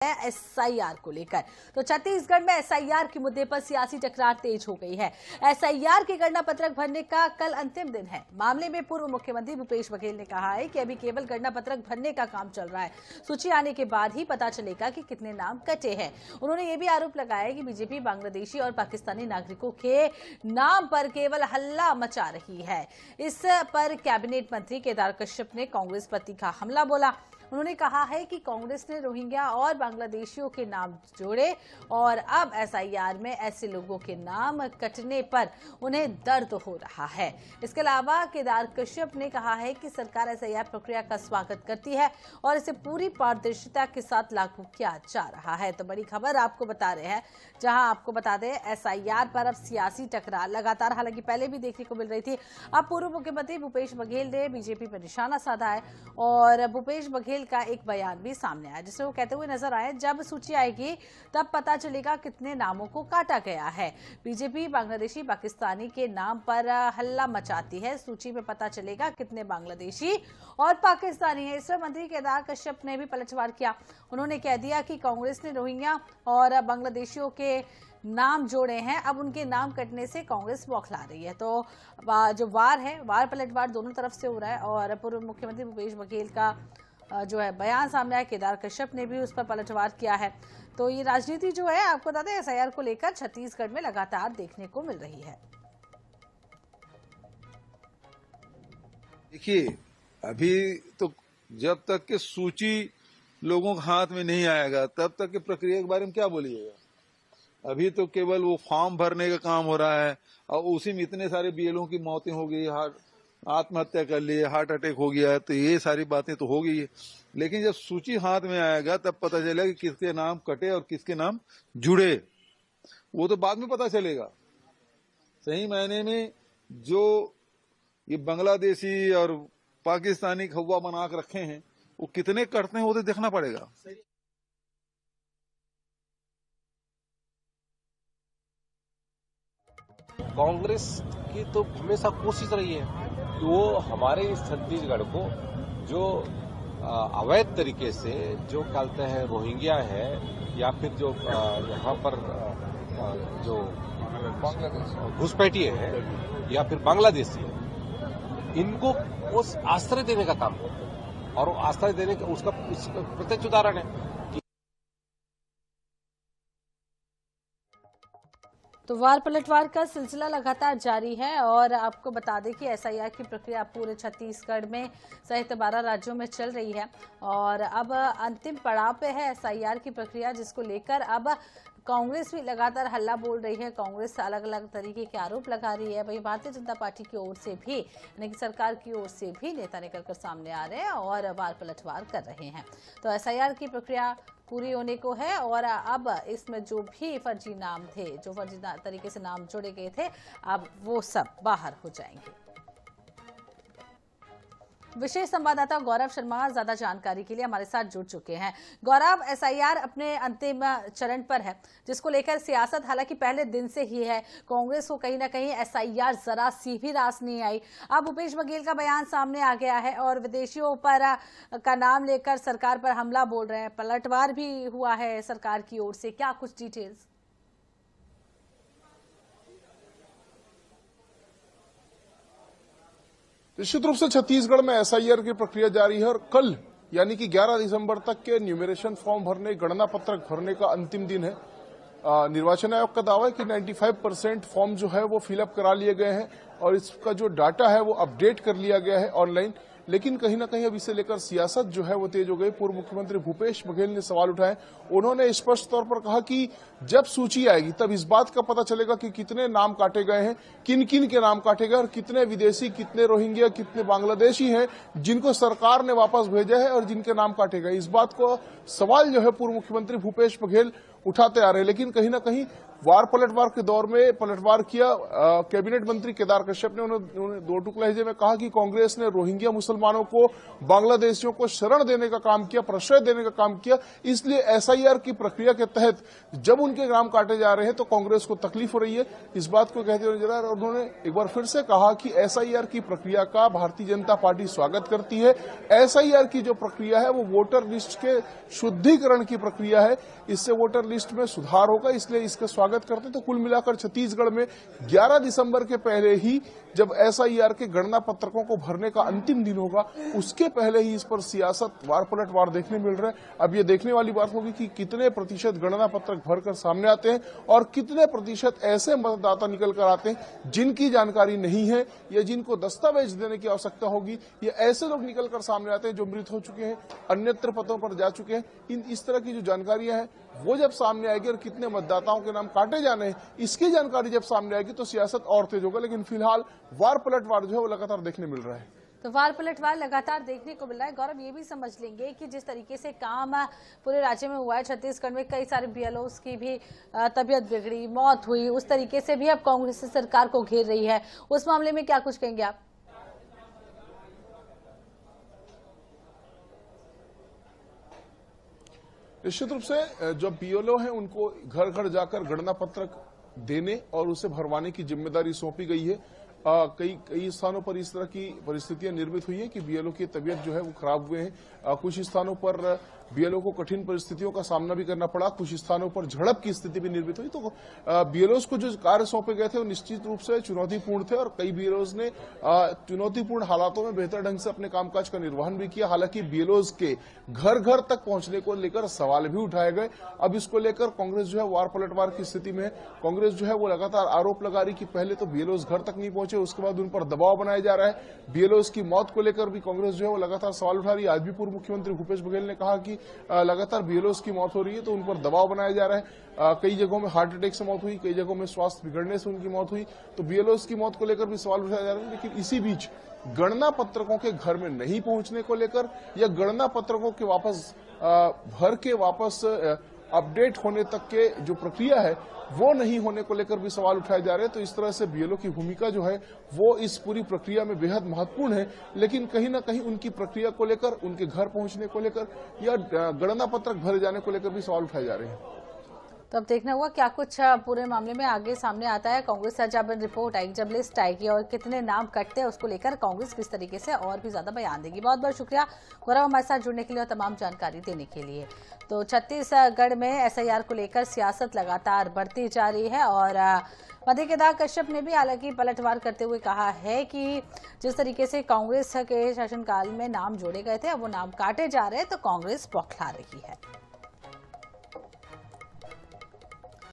SIR को लेकर। तो छत्तीसगढ़ में एसआईआर के मुद्दे पर सियासी टकरार तेज हो गई है। एसआईआर के गणना पत्रक भरने का कल अंतिम दिन है। मामले में पूर्व मुख्यमंत्री भूपेश बघेल ने कहा है कि अभी केवल गणना पत्रक भरने का काम चल रहा है। सूची आने के बाद ही पता चलेगा कि कितने नाम कटे हैं। उन्होंने ये भी आरोप लगाया कि बीजेपी बांग्लादेशी और पाकिस्तानी नागरिकों के नाम पर केवल हल्ला मचा रही है। इस पर कैबिनेट मंत्री केदार कश्यप ने कांग्रेस पर तीखा हमला बोला। उन्होंने कहा है कि कांग्रेस ने रोहिंग्या और बांग्लादेशियों के नाम जोड़े और अब एसआईआर में ऐसे लोगों के नाम कटने पर उन्हें दर्द हो रहा है। इसके अलावा केदार कश्यप ने कहा है कि सरकार एसआईआर प्रक्रिया का स्वागत करती है और इसे पूरी पारदर्शिता के साथ लागू किया जा रहा है। तो बड़ी खबर आपको बता रहे हैं, जहां आपको बता दें एसआईआर पर अब सियासी टकरार लगातार, हालांकि पहले भी देखने को मिल रही थी। अब पूर्व मुख्यमंत्री भूपेश बघेल ने बीजेपी पर निशाना साधा है और भूपेश बघेल का एक बयान भी सामने आया, जिसमें वो कहते हुए नजर आए, जब सूची आएगी तब पता चलेगा कितने नामों को काटा गया है। बीजेपी बांग्लादेशी पाकिस्तानी के नाम पर हल्ला मचाती है। सूची में पता चलेगा कितने बांग्लादेशी और पाकिस्तानी है। इस पर मंत्री केदार कश्यप ने भी पलटवार किया। उन्होंने कह दिया कि कांग्रेस ने रोहिंग्या और बांग्लादेशियों के नाम जोड़े हैं, अब उनके नाम कटने से कांग्रेस बौखला रही है। तो जो वार है, वार पलटवार दोनों तरफ से हो रहा है और पूर्व मुख्यमंत्री भूपेश बघेल का जो है बयान सामने आया, केदार कश्यप ने भी उस पर पलटवार किया है। तो ये राजनीति जो है, आपको बता दें, एसआईआर को लेकर छत्तीसगढ़ में लगातार देखने को मिल रही है। देखिए, अभी तो जब तक कि सूची लोगों के हाथ में नहीं आएगा तब तक की प्रक्रिया के बारे में क्या बोलिएगा। अभी तो केवल वो फॉर्म भरने का काम हो रहा है और उसी में इतने सारे बीएलओ की मौतें हो गई, आत्महत्या कर लिए, हार्ट अटैक हो गया, तो ये सारी बातें तो हो गई है। लेकिन जब सूची हाथ में आएगा तब पता चलेगा कि किसके नाम कटे और किसके नाम जुड़े, वो तो बाद में पता चलेगा। सही मायने में जो ये बांग्लादेशी और पाकिस्तानी खौवा बना के रखे हैं, वो कितने करते हैं वो तो देखना पड़ेगा। कांग्रेस की तो हमेशा कोशिश रही है कि वो हमारे इस छत्तीसगढ़ को जो अवैध तरीके से जो कहते हैं रोहिंग्या है या फिर जो यहाँ पर जो घुसपैठिए है या फिर बांग्लादेशी है, इनको उस आश्रय देने का काम करते हैं और आश्रय देने का उसका प्रत्यक्ष उदाहरण है। तो वार पलटवार का सिलसिला लगातार जारी है और आपको बता दें कि एसआईआर की प्रक्रिया पूरे छत्तीसगढ़ में सहित 12 राज्यों में चल रही है और अब अंतिम पड़ाव पे है एसआईआर की प्रक्रिया, जिसको लेकर अब कांग्रेस भी लगातार हल्ला बोल रही है। कांग्रेस अलग अलग तरीके के आरोप लगा रही है। वहीं भारतीय जनता पार्टी की ओर से भी, यानी कि सरकार की ओर से भी नेता निकलकर सामने आ रहे हैं और वार पलटवार कर रहे हैं। तो एसआईआर की प्रक्रिया पूरी होने को है और अब इसमें जो भी फर्जी नाम थे, जो फर्जी तरीके से नाम जोड़े गए थे, अब वो सब बाहर हो जाएंगे। विशेष संवाददाता गौरव शर्मा ज्यादा जानकारी के लिए हमारे साथ जुड़ चुके हैं। गौरव, एसआईआर अपने अंतिम चरण पर है, जिसको लेकर सियासत हालांकि पहले दिन से ही है। कांग्रेस को कहीं ना कहीं एसआईआर जरा सी भी रास नहीं आई। अब भूपेश बघेल का बयान सामने आ गया है और विदेशियों पर का नाम लेकर सरकार पर हमला बोल रहे हैं। पलटवार भी हुआ है सरकार की ओर से, क्या कुछ डिटेल्स? निश्चित रूप से छत्तीसगढ़ में एसआईआर की प्रक्रिया जारी है और कल यानी कि 11 दिसंबर तक के न्यूमरेशन फॉर्म भरने, गणना पत्रक भरने का अंतिम दिन है। निर्वाचन आयोग का दावा है कि 95% फॉर्म जो है वो फिलअप करा लिए गए हैं और इसका जो डाटा है वो अपडेट कर लिया गया है ऑनलाइन। लेकिन कहीं ना कहीं अब इसे लेकर सियासत जो है वो तेज हो गई। पूर्व मुख्यमंत्री भूपेश बघेल ने सवाल उठाए। उन्होंने स्पष्ट तौर पर कहा कि जब सूची आएगी तब इस बात का पता चलेगा कि कितने नाम काटे गए हैं, किन किन के नाम काटे गए और कितने विदेशी, कितने रोहिंग्या, कितने बांग्लादेशी हैं जिनको सरकार ने वापस भेजा है और जिनके नाम काटे गए। इस बात को सवाल जो है पूर्व मुख्यमंत्री भूपेश बघेल उठाते आ रहे हैं। लेकिन कहीं ना कहीं वार पलटवार के दौर में पलटवार किया। कैबिनेट मंत्री केदार कश्यप ने उन्होंने दो टुक लहजे में कहा कि कांग्रेस ने रोहिंग्या मुसलमानों को, बांग्लादेशियों को शरण देने का काम किया, प्रश्रय देने का काम किया। इसलिए एसआईआर की प्रक्रिया के तहत जब उनके ग्राम काटे जा रहे हैं तो कांग्रेस को तकलीफ हो रही है। इस बात को कहते हुए नजर आ रहा है। उन्होंने एक बार फिर से कहा कि एसआईआर की प्रक्रिया का भारतीय जनता पार्टी स्वागत करती है। एसआईआर की जो प्रक्रिया है वो वोटर लिस्ट के शुद्धिकरण की प्रक्रिया है। इससे वोटर लिस्ट में सुधार होगा, इसलिए इसका स्वागत करते हैं। तो कुल मिलाकर छत्तीसगढ़ में 11 दिसंबर के पहले ही जब एसआईआर के गणना पत्रकों को भरने का अंतिम दिन होगा, उसके पहले ही इस पर सियासत वार पलटवार देखने मिल रहा है। अब ये देखने वाली बात होगी कि कितने प्रतिशत गणना पत्रक भरकर सामने आते हैं और कितने प्रतिशत ऐसे मतदाता निकल कर आते हैं जिनकी जानकारी नहीं है या जिनको दस्तावेज देने की आवश्यकता होगी, या ऐसे लोग निकल कर सामने आते हैं जो मृत हो चुके हैं, अन्यत्र पदों पर जा चुके हैं। इस तरह की जो जानकारियां हैं वो जब सामने आएगी और कितने मतदाताओं के नाम काटे जाने हैं, इसकी जानकारी जब सामने आएगी तो सियासत और तेज होगा। लेकिन फिलहाल वार पलटवार जो है वो लगातार देखने मिल रहा है। तो वार पलटवार लगातार देखने को मिल रहा है। गौरव, ये भी समझ लेंगे कि जिस तरीके से काम पूरे राज्य में हुआ है, छत्तीसगढ़ में कई सारे बीएलओस की भी तबीयत बिगड़ी, मौत हुई, उस तरीके से भी अब कांग्रेस सरकार को घेर रही है। उस मामले में क्या कुछ कहेंगे आप? निश्चित रूप से जो बीएलओ हैं उनको घर घर जाकर गणना पत्रक देने और उसे भरवाने की जिम्मेदारी सौंपी गई है। कई स्थानों पर इस तरह की परिस्थितियां निर्मित हुई हैं कि बीएलओ की तबीयत जो है वो खराब हुए हैं। कुछ स्थानों पर बीएलओ को कठिन परिस्थितियों का सामना भी करना पड़ा, कुछ स्थानों पर झड़प की स्थिति भी निर्मित हुई। तो बीएलओ को जो कार्य सौंपे गए थे वो निश्चित रूप से चुनौतीपूर्ण थे और कई बीएलओ ने चुनौतीपूर्ण हालातों में बेहतर ढंग से अपने कामकाज का निर्वहन भी किया। हालांकि बीएलओ के घर घर तक पहुंचने को लेकर सवाल भी उठाए गए। अब इसको लेकर कांग्रेस जो है वार पलटवार की स्थिति में, कांग्रेस जो है वो लगातार आरोप लगा रही कि पहले तो बीएलओ घर तक नहीं पहुंचे, उसके बाद उन पर दबाव बनाया जा रहा है। बीएलओ की मौत को लेकर भी कांग्रेस जो है वो लगातार सवाल उठा रही है। आज भी पूर्व मुख्यमंत्री भूपेश बघेल ने कहा कि लगातार बीएलओ की मौत हो रही है तो उन पर दबाव बनाया जा रहा है। कई जगहों में हार्ट अटैक से मौत हुई, कई जगहों में स्वास्थ्य बिगड़ने से उनकी मौत हुई। तो बीएलओ की मौत को लेकर भी सवाल उठाया जा रहा है। लेकिन इसी बीच गणना पत्रकों के घर में नहीं पहुंचने को लेकर या गणना पत्रकों के वापस भर के वापस अपडेट होने तक के जो प्रक्रिया है वो नहीं होने को लेकर भी सवाल उठाए जा रहे हैं। तो इस तरह से बीएलओ की भूमिका जो है वो इस पूरी प्रक्रिया में बेहद महत्वपूर्ण है। लेकिन कहीं ना कहीं उनकी प्रक्रिया को लेकर, उनके घर पहुंचने को लेकर या गणना पत्रक भरे जाने को लेकर भी सवाल उठाए जा रहे हैं। तो अब देखना हुआ क्या कुछ पूरे मामले में आगे सामने आता है। कांग्रेस से जब रिपोर्ट आएगी, जब लिस्ट आएगी और कितने नाम कटते हैं उसको लेकर कांग्रेस किस तरीके से और भी ज्यादा बयान देगी। बहुत बहुत शुक्रिया गौरव हमारे साथ जुड़ने के लिए और तमाम जानकारी देने के लिए। तो छत्तीसगढ़ में एसआईआर को लेकर सियासत लगातार बढ़ती जा रही है और मंत्री केदार कश्यप ने भी हालांकि पलटवार करते हुए कहा है कि जिस तरीके से कांग्रेस के शासनकाल में नाम जोड़े गए थे अब वो नाम काटे जा रहे हैं तो कांग्रेस बौखला रही है।